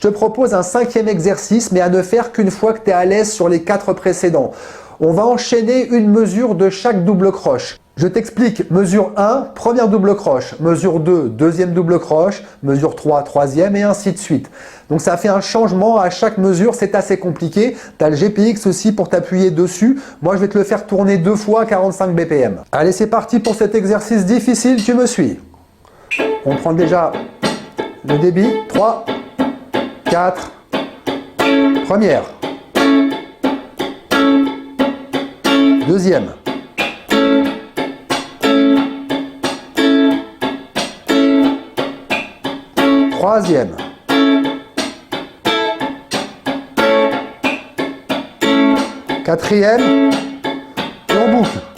te propose un 5e exercice, mais à ne faire qu'une fois que tu es à l'aise sur les 4 précédents. On va enchaîner une mesure de chaque double croche. Je t'explique, mesure 1, première double croche, mesure 2, deuxième double croche, mesure 3, troisième et ainsi de suite. Donc ça fait un changement à chaque mesure, c'est assez compliqué. Tu as le GPX aussi pour t'appuyer dessus. Moi je vais te le faire tourner 2 fois à 45 BPM. Allez, c'est parti pour cet exercice difficile, tu me suis. On prend déjà le débit, 3, 4, première, deuxième, troisième, quatrième, et on boucle.